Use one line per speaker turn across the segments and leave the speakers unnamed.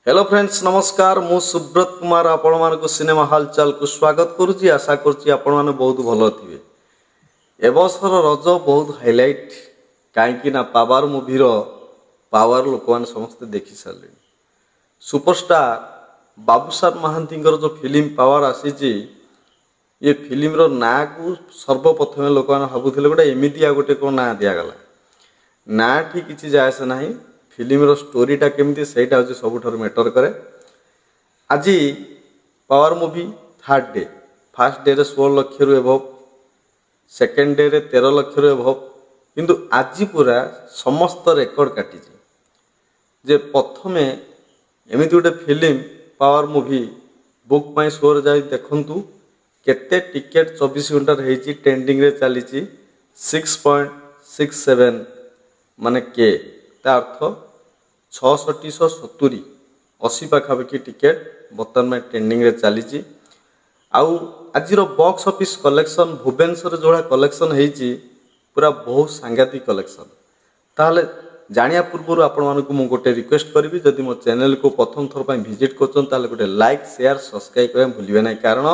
Hello friends नमस्कार मु सुब्रत कुमार आपण मानक सिनेमा हालचाल को स्वागत करुच्ची आशा करुच्ची आपण माने बहुत भल थिबे। ए बसर रज बहुत हाइलाइट कहीं पावर मूवी पावर लोक मैंने समस्ते देखी सारे। सुपरस्टार बाबूसार महांती जो फिल्म पावर आसी ये फिल्म ना को सर्वप्रथम लोक मैंने भावुले गोटे एमती गोटे कौन ना दिगला ना ठीक किसी जायसे ना फिल्म स्टोरीटा केमती सेटा हूँ सबुठ मैटर करे। आज power movie third day fast day 16 lakh रु एभव सेकेंड डे 13 लाख रु एभव किंतु आज पूरा समस्त रेकर्ड काटी जे प्रथमे एमती गोटे फिल्म पावर मूवी बुक माई शो जा देखु केते टिकेट 24 घंटा ट्रेंडिंग रे चली 6.67 माने के अर्थ 670 पाखापाखि टिकेट बर्तमान में ट्रेंडिंग रे चली। आज बॉक्स ऑफिस कलेक्शन भुवनेश्वर जो कलेक्शन होती पूरा बहुत सांघातिक कलेक्शन। ताहले जानिया पूर्व आपण मानक मु गोटे रिक्वेस्ट करी जदि मो चैनल को प्रथम थर पर विजिट कर गोटे लाइक शेयर सब्सक्राइब करें भूलिए ना, कारण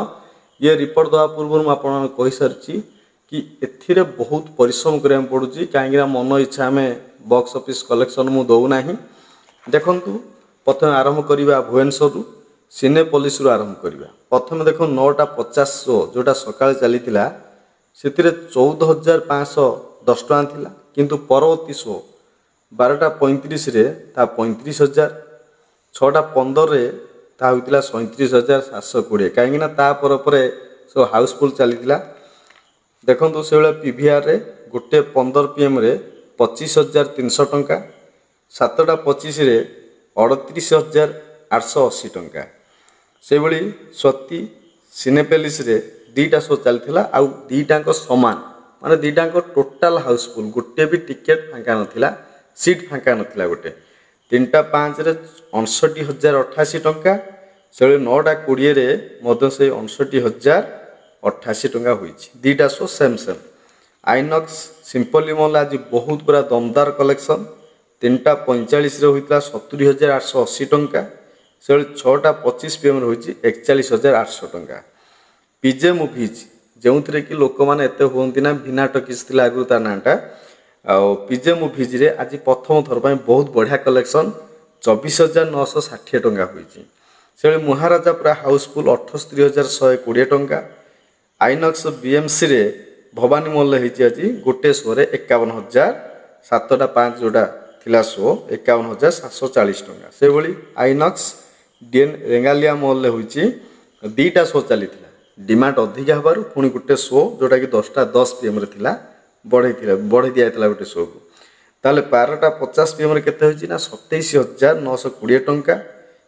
ये रिपोर्ट देवा पूर्व मुझे कही सारी कि एथिरे बहुत परिश्रम करा पड़ुची कहीं मन इच्छा आम बॉक्स ऑफिस कलेक्शन मु दौना ही। देखु प्रथम आरंभ करवा भुवनेश्वर सिनेपोलिस आरंभ करवा। प्रथम देख 9:50 शो जोटा सकाଳେ चली से 14,510 टका थिला किंतु परवर्ती शो 12:35 रे ता 35,000 6:15 रे ता होइतिला 37,720 कहीं सब हाउसफुल चली। देखो से पीवीआर रे गोटे 15 PM रे 25,300 टंका 7:25 रे 38,880 टंका से भली स्वती सिनेपेलिस रे दीटा शो चलता आउ दीटाक समान माने दीटाक टोटाल हाउसफुल गोटे भी टिकेट फांका नथिला सीट फांका नथिला। गोटे 3:05 रे 59,088 टंका से 9:20 रे मध्य से 59,088 टंका हुई दीटा show same same. INOX simply mall आज बहुत पूरा दमदार कलेक्शन 3:45 रे होइतला 70,880 टंका से 6:25 PM रे होइची 41,800 टंका। पीजे मूवीज जो कि लोक मैंने एत हमें ना भिना टकिस आगु ता नाटा पीजे मूवीज रे आज प्रथम थर पर बहुत बढ़िया कलेक्शन 24,960 टंका हुई से महाराजा पूरा हाउसफुल 68,120 टंका। आइनक्स बीएमसी रे भवानी मॉल होती आज गोटे शो रे 51,000 7:05 जोड़ा थिला शो 51,740 टंका से भली आइनक्स डीएन रेंगालिया मॉल होती दीटा शो चली डिमांड अधिका हबार पुणी गोटे शो जोटा कि 10:10 PM रे थिला बढ़ई दिया गोटे शो को ताले 12:50 PM रे केते होची ना 27,920 टंका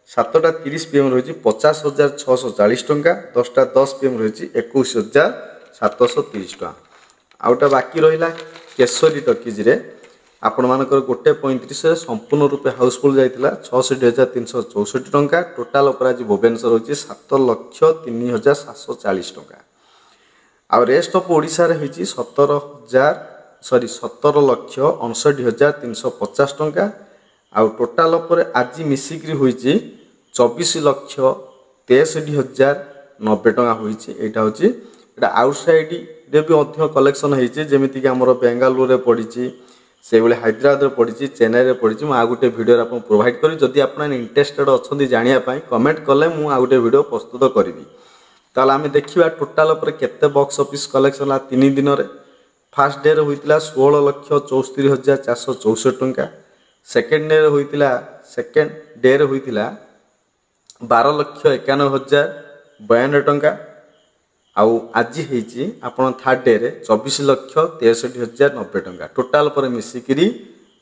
7:30 PM रे होची 50,640 टंका 10:10 PM रे होची 21,730 टंका। आउटा बाकी रहिला केसरी टकीज रे आपण मानकर गोटे 35 संपूर्ण रूपे हाउसफुल जाइतिला 66,364 टंका टोटाल ऊपर आज भुवनेश्वर होची 7,03,740 टंका। आ रेस्ट ऑफ ओडिशा रे होची 17,59,350 टंका आ टोटाल ऊपर आज मिसिकरी होची 24,63,090 टंका होची। एटा होची एटा आउटसाइड रे भी अधिक कलेक्शन होची जेमिति कि हमर बेंगालुरु रे पडिची से हैदराबाद पड़ी चेन्नई में पड़ी मुझे गोटे भिडियो आप प्रोवाइड करी जदि आप इंटरेस्टेड अच्छा जानापी कमेंट कले मुझे गोटे भिडियो प्रस्तुत करी। ताल आम देखा टोटाल केते बॉक्स ऑफिस कलेक्शन 3 दिन में फास्ट डे होता 16,64,464 टंका सेकेंड डे होता 12,91,092 टंका आउ आज होती आपन थर्ड डे रे 24,63,090 टंका टोटाल पर मिसिकिरी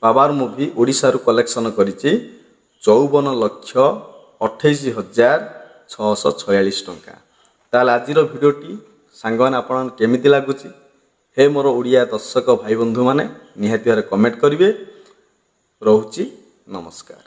पावर मूवी ओडिशा रु कलेक्शन करिछि 54,28,646 टंका। ताल आजिर भिडियोटी सांगवान आपन केमिति लागुछि हे मोर ओडिया दर्शक भाई बंधु माने निहाती भारे कमेंट करिवे। रहुछि नमस्कार।